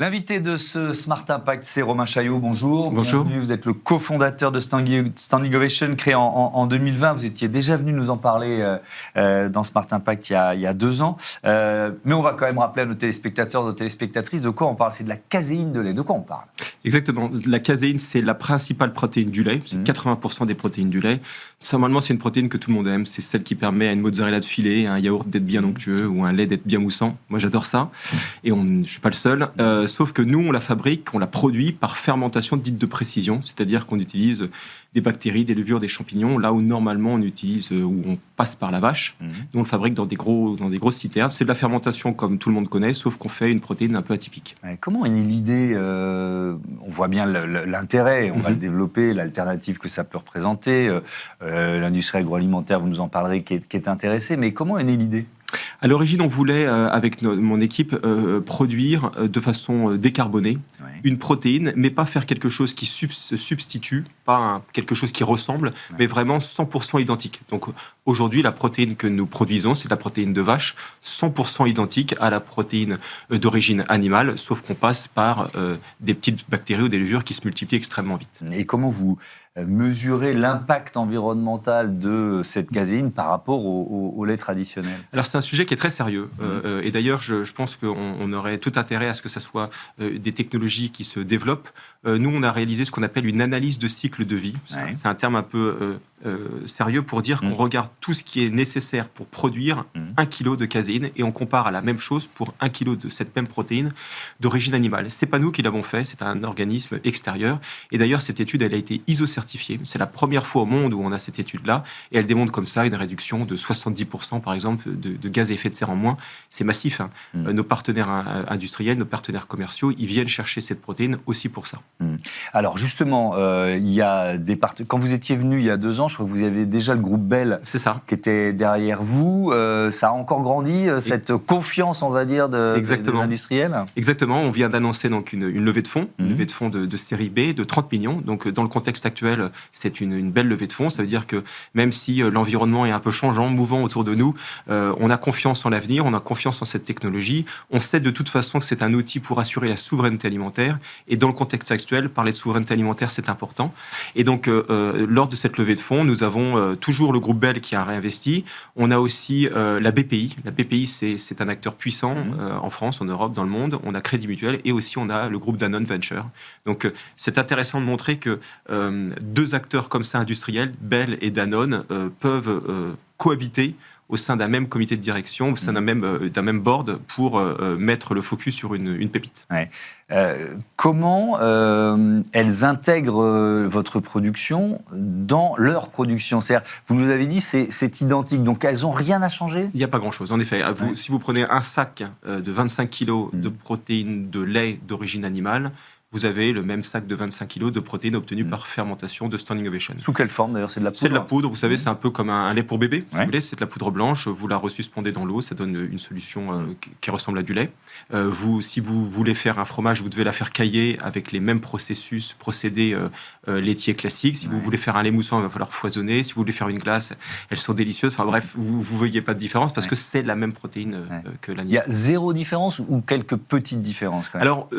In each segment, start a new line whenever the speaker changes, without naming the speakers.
L'invité de ce Smart Impact, c'est Romain Chaillot. Bonjour.
Bonjour.
Bienvenue. Vous êtes le cofondateur de Standing Ovation, créé en 2020. Vous étiez déjà venu nous en parler dans Smart Impact il y a 2 ans. Mais on va quand même rappeler à nos téléspectateurs, nos téléspectatrices, de quoi on parle. C'est de la caséine de lait. De quoi on parle?
Exactement. La caséine, c'est la principale protéine du lait. C'est 80% des protéines du lait. Normalement, c'est une protéine que tout le monde aime. C'est celle qui permet à une mozzarella de filer, à un yaourt d'être bien onctueux ou à un lait d'être bien moussant. Moi, j'adore ça. Et je ne suis pas le seul. Sauf que nous, on la fabrique, on la produit par fermentation dite de précision. C'est-à-dire qu'on utilise des bactéries, des levures, des champignons, là où normalement on utilise, où on passe par la vache. Nous, on le fabrique dans des grosses citernes. C'est de la fermentation comme tout le monde connaît, sauf qu'on fait une protéine un peu atypique.
Comment est née l'idée On voit bien l'intérêt, on va le développer, l'alternative que ça peut représenter. L'industrie agroalimentaire, vous nous en parlerez, qui est intéressée. Mais comment est née l'idée ?
À l'origine, on voulait, avec mon équipe, produire de façon décarbonée une protéine, mais pas faire quelque chose qui se substitue, pas quelque chose qui ressemble, mais vraiment 100% identique. Donc aujourd'hui, la protéine que nous produisons, c'est la protéine de vache, 100% identique à la protéine d'origine animale, sauf qu'on passe par des petites bactéries ou des levures qui se multiplient extrêmement vite.
Et comment vous mesurer l'impact environnemental de cette caséine par rapport au lait traditionnel?
Alors c'est un sujet qui est très sérieux et d'ailleurs je pense qu'on aurait tout intérêt à ce que ça soit des technologies qui se développent. Nous on a réalisé ce qu'on appelle une analyse de cycle de vie. C'est un terme un peu sérieux pour dire qu'on regarde tout ce qui est nécessaire pour produire 1 kg de caséine et on compare à la même chose pour 1 kg de cette même protéine d'origine animale. C'est pas nous qui l'avons fait, c'est un organisme extérieur et d'ailleurs cette étude elle a été ISO-certifiée. C'est la première fois au monde où on a cette étude-là et elle démontre comme ça une réduction de 70% par exemple de gaz à effet de serre en moins. C'est massif. Nos partenaires industriels, nos partenaires commerciaux, ils viennent chercher cette protéine aussi pour ça.
Alors justement, il y a quand vous étiez venu il y a 2 ans, je crois que vous avez déjà le groupe Bell qui était derrière vous. Ça a encore grandi, cette confiance, on va dire, des industriels?
Exactement. On vient d'annoncer donc une levée de fonds, une levée de fonds de série B de 30 millions. Donc dans le contexte actuel, c'est une belle levée de fonds. Ça veut dire que même si l'environnement est un peu changeant, mouvant autour de nous, on a confiance en l'avenir, on a confiance en cette technologie. On sait de toute façon que c'est un outil pour assurer la souveraineté alimentaire. Et dans le contexte actuel, parler de souveraineté alimentaire, c'est important. Et donc, lors de cette levée de fonds, nous avons toujours le groupe Bell qui a réinvesti. On a aussi la BPI. La BPI, c'est un acteur puissant en France, en Europe, dans le monde. On a Crédit Mutuel et aussi on a le groupe Danone Venture. Donc, c'est intéressant de montrer que 2 acteurs comme ça industriels, Bell et Danone, peuvent cohabiter au sein d'un même comité de direction, au sein d'un même board pour mettre le focus sur une pépite.
Comment elles intègrent votre production dans leur production? C'est-à-dire, vous nous avez dit c'est identique, donc elles n'ont rien à changer? Il
n'y a pas grand-chose, en effet. Si vous prenez un sac de 25 kg de protéines de lait d'origine animale, vous avez le même sac de 25 kg de protéines obtenues par fermentation de Standing Ovation.
Sous quelle forme d'ailleurs? C'est de la poudre?
C'est de la poudre, vous savez, c'est un peu comme un lait pour bébé. Vous voulez, c'est de la poudre blanche, vous la resuspendez dans l'eau, ça donne une solution qui ressemble à du lait. Si vous voulez faire un fromage, vous devez la faire cailler avec les mêmes procédés laitiers classiques. Si vous voulez faire un lait moussant, il va falloir foisonner. Si vous voulez faire une glace, elles sont délicieuses. Enfin bref, vous ne voyez pas de différence parce que c'est la même protéine que l'animal.
Il y a 0 différence ou quelques petites différences quand même?
Alors,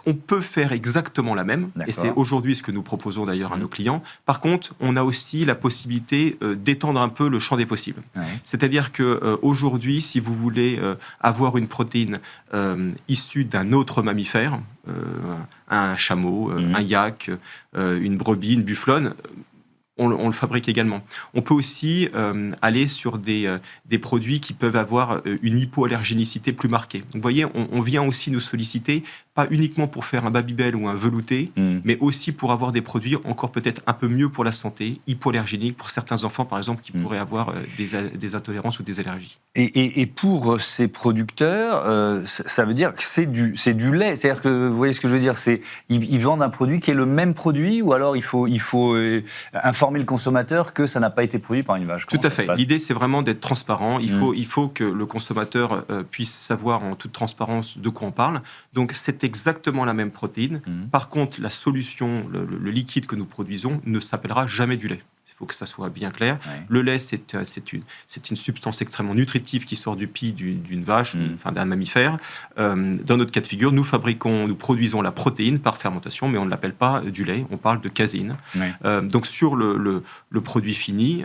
on peut faire exactement la même, et c'est aujourd'hui ce que nous proposons d'ailleurs à nos clients. Par contre, on a aussi la possibilité d'étendre un peu le champ des possibles. C'est-à-dire qu'aujourd'hui, si vous voulez avoir une protéine issue d'un autre mammifère, un chameau, un yak, une brebis, une bufflonne, on le fabrique également. On peut aussi aller sur des produits qui peuvent avoir une hypoallergénicité plus marquée. Donc, vous voyez, on vient aussi nous solliciter, pas uniquement pour faire un Babybel ou un velouté, mais aussi pour avoir des produits encore peut-être un peu mieux pour la santé, hypoallergéniques, pour certains enfants, par exemple, qui pourraient avoir des intolérances ou des allergies.
Et pour ces producteurs, ça veut dire que c'est du lait. C'est-à-dire que, vous voyez ce que je veux dire, ils vendent un produit qui est le même produit, ou alors il faut informer le consommateur que ça n'a pas été produit par une vache?
Tout à fait. L'idée, c'est vraiment d'être transparent. Il faut que le consommateur puisse savoir en toute transparence de quoi on parle. Donc, c'est exactement la même protéine. Par contre, la solution, le liquide que nous produisons ne s'appellera jamais du lait. faut que ça soit bien clair.
Ouais.
Le lait, c'est une substance extrêmement nutritive qui sort du pie d'une vache, enfin d'un mammifère. Dans notre cas de figure, nous produisons la protéine par fermentation, mais on ne l'appelle pas du lait, on parle de caséine. Ouais. Donc sur le produit fini,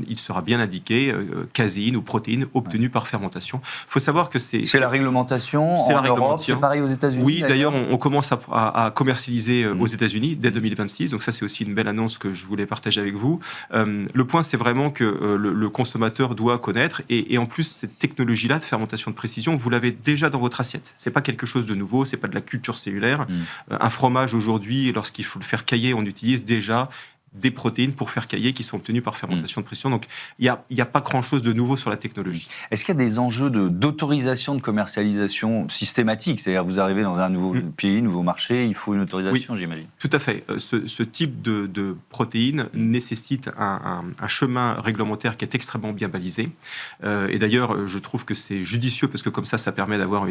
il sera bien indiqué caséine ou protéine obtenue par fermentation. Il faut savoir que c'est
la réglementation en Europe, c'est pareil aux États-Unis.
Oui, d'ailleurs, on commence à commercialiser aux États-Unis dès 2026. Donc ça, c'est aussi une belle annonce que je voulais partager avec vous. Le point, c'est vraiment que le consommateur doit connaître. Et en plus, cette technologie-là de fermentation de précision, vous l'avez déjà dans votre assiette. C'est pas quelque chose de nouveau, c'est pas de la culture cellulaire. Un fromage, aujourd'hui, lorsqu'il faut le faire cailler, on utilise déjà des protéines pour faire cailler qui sont obtenues par fermentation de précision. Donc, il n'y a pas grand-chose de nouveau sur la technologie.
Est-ce qu'il y a des enjeux d'autorisation de commercialisation systématique? C'est-à-dire, vous arrivez dans un nouveau pays, nouveau marché, il faut une autorisation, j'imagine.
Tout à fait. Ce type de protéines nécessite un chemin réglementaire qui est extrêmement bien balisé. Et d'ailleurs, je trouve que c'est judicieux parce que comme ça permet d'avoir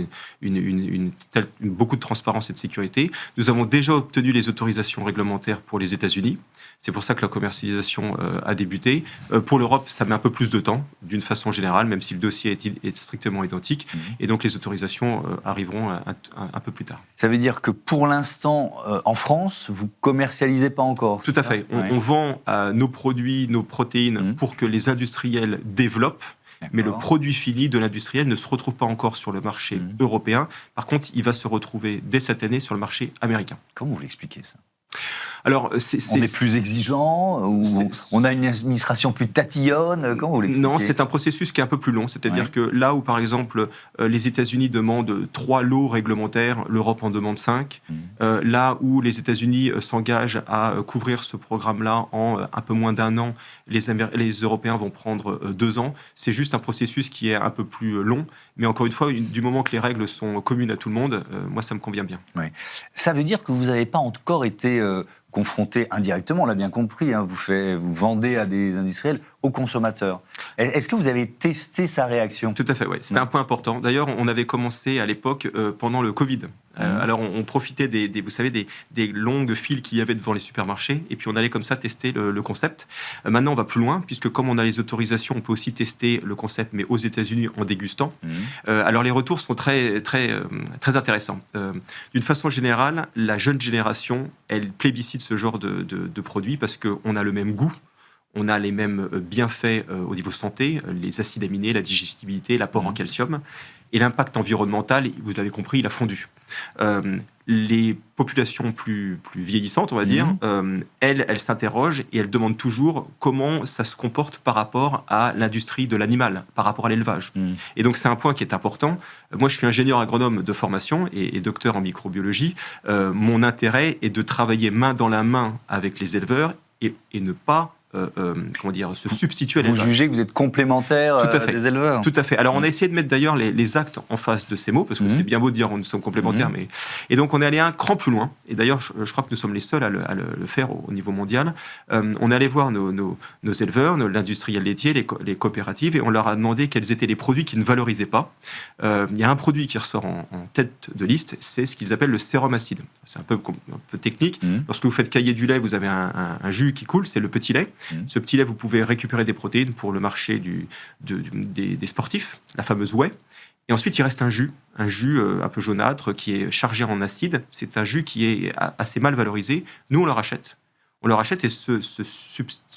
beaucoup de transparence et de sécurité. Nous avons déjà obtenu les autorisations réglementaires pour les États-Unis. C'est pour ça que la commercialisation a débuté. Pour l'Europe, ça met un peu plus de temps, d'une façon générale, même si le dossier est strictement identique. Et donc, les autorisations arriveront un peu plus tard.
Ça veut dire que pour l'instant, en France, vous ne commercialisez pas encore?
Tout à fait. On vend nos produits, nos protéines pour que les industriels développent. Mais le produit fini de l'industriel ne se retrouve pas encore sur le marché européen. Par contre, il va se retrouver dès cette année sur le marché américain.
Comment vous l'expliquez, ça?
Alors,
on est plus exigeant ou on a une administration plus tatillonne? Comment vous l'expliquez?
Non, c'est un processus qui est un peu plus long. C'est-à-dire que là où, par exemple, les États-Unis demandent 3 lots réglementaires, l'Europe en demande 5. Là où les États-Unis s'engagent à couvrir ce programme-là en un peu moins d'1 an, les Européens vont prendre 2 ans. C'est juste un processus qui est un peu plus long. Mais encore une fois, du moment que les règles sont communes à tout le monde, moi, ça me convient bien.
Ouais. Ça veut dire que vous n'avez pas encore été confronté indirectement, on l'a bien compris, hein, vous vendez à des industriels, aux consommateurs. Est-ce que vous avez testé sa réaction?
Tout à fait, oui. C'était un point important. D'ailleurs, on avait commencé à l'époque pendant le Covid. Alors, on profitait vous savez, des longues files qu'il y avait devant les supermarchés, et puis on allait comme ça tester le concept. Maintenant, on va plus loin, puisque comme on a les autorisations, on peut aussi tester le concept, mais aux États-Unis en dégustant. Alors, les retours sont très, très, très intéressants. D'une façon générale, la jeune génération, elle plébiscite ce genre de produits parce qu'on a le même goût. On a les mêmes bienfaits au niveau santé, les acides aminés, la digestibilité, l'apport en calcium. Et l'impact environnemental, vous l'avez compris, il a fondu. Les populations plus vieillissantes, on va dire, elles s'interrogent et elles demandent toujours comment ça se comporte par rapport à l'industrie de l'animal, par rapport à l'élevage. Et donc, c'est un point qui est important. Moi, je suis ingénieur agronome de formation et docteur en microbiologie. Mon intérêt est de travailler main dans la main avec les éleveurs et ne pas se substituer à l'élevage.
Vous jugez que vous êtes complémentaire des éleveurs?
Tout à fait. Alors, on a essayé de mettre d'ailleurs les actes en face de ces mots, parce que c'est bien beau de dire nous sommes complémentaires, mais... Et donc, on est allé un cran plus loin. Et d'ailleurs, je crois que nous sommes les seuls à le faire au niveau mondial. On est allé voir nos éleveurs, l'industriel laitier, les coopératives, et on leur a demandé quels étaient les produits qu'ils ne valorisaient pas. Il y a un produit qui ressort en tête de liste, c'est ce qu'ils appellent le sérum acide. C'est un peu technique. Lorsque vous faites cailler du lait, vous avez un jus qui coule, c'est le petit lait. Ce petit lait, vous pouvez récupérer des protéines pour le marché des sportifs, la fameuse whey. Et ensuite, il reste un jus un peu jaunâtre qui est chargé en acide. C'est un jus qui est assez mal valorisé. Nous, on le rachète. On le rachète et ce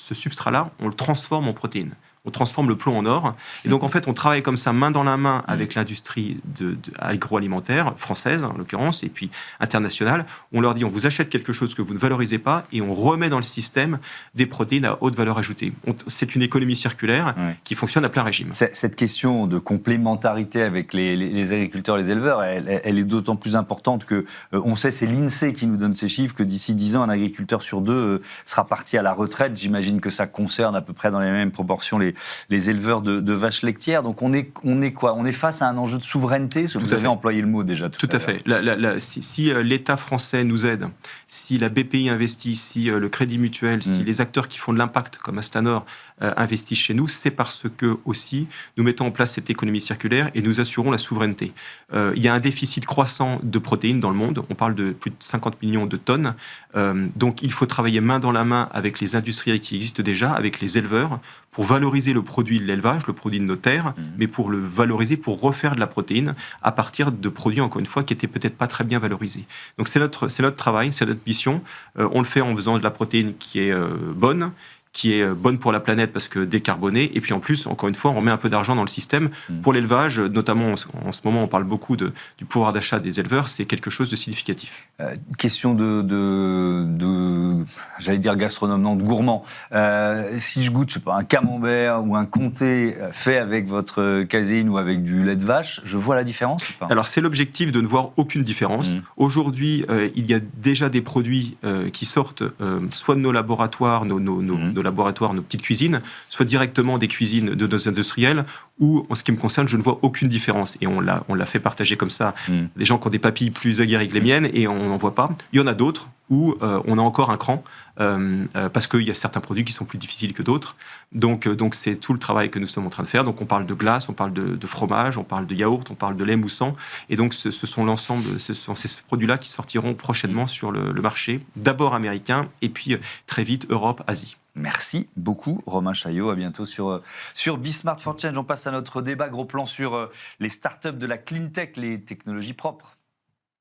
substrat-là, on le transforme en protéines. On transforme le plomb en or. Et donc, en fait, on travaille comme ça, main dans la main, avec l'industrie agroalimentaire, française en l'occurrence, et puis internationale. On leur dit, on vous achète quelque chose que vous ne valorisez pas et on remet dans le système des protéines à haute valeur ajoutée. C'est une économie circulaire qui fonctionne à plein régime.
Cette question de complémentarité avec les agriculteurs et les éleveurs, elle est d'autant plus importante que, on sait, c'est l'INSEE qui nous donne ces chiffres, que d'ici 10 ans, un agriculteur sur 2 sera parti à la retraite. J'imagine que ça concerne à peu près dans les mêmes proportions les les éleveurs de vaches laitières. Donc on est quoi? On est face à un enjeu de souveraineté. Vous avez employé le mot déjà tout à
fait.
l'heure.
Si l'État français nous aide, si la BPI investit, si le Crédit Mutuel, si les acteurs qui font de l'impact comme Astanor investissent chez nous, c'est parce que aussi nous mettons en place cette économie circulaire et nous assurons la souveraineté. Il y a un déficit croissant de protéines dans le monde. On parle de plus de 50 millions de tonnes. Donc il faut travailler main dans la main avec les industriels qui existent déjà, avec les éleveurs, pour valoriser le produit de l'élevage, le produit de nos terres, mais pour le valoriser, pour refaire de la protéine à partir de produits, encore une fois, qui n'étaient peut-être pas très bien valorisés. Donc c'est notre travail, c'est notre mission. On le fait en faisant de la protéine qui est bonne, pour la planète parce que décarbonée, et puis en plus, encore une fois, on remet un peu d'argent dans le système pour l'élevage, notamment en ce moment, on parle beaucoup du pouvoir d'achat des éleveurs, c'est quelque chose de significatif.
Question j'allais dire gastronome, non, de gourmand. Si je goûte, je sais pas, un camembert ou un comté fait avec votre caséine ou avec du lait de vache, je vois la différence ou pas?
Alors, c'est l'objectif de ne voir aucune différence. Aujourd'hui, il y a déjà des produits qui sortent soit de nos laboratoires, nos laboratoires, nos petites cuisines, soit directement des cuisines de nos industriels, où, en ce qui me concerne, je ne vois aucune différence. Et on l'a fait partager comme ça. Des gens qui ont des papilles plus aguerries que les miennes, et on n'en voit pas. Il y en a d'autres où on a encore un cran, parce qu'il y a certains produits qui sont plus difficiles que d'autres. Donc c'est tout le travail que nous sommes en train de faire. Donc on parle de glace, on parle de fromage, on parle de yaourt, on parle de lait moussant. Et donc ce sont ces produits-là qui sortiront prochainement sur le marché, d'abord américain, et puis très vite Europe, Asie.
Merci beaucoup, Romain Chaillot. À bientôt sur Be Smart for Change. On passe à notre débat. Gros plan sur les startups de la clean tech, les technologies propres.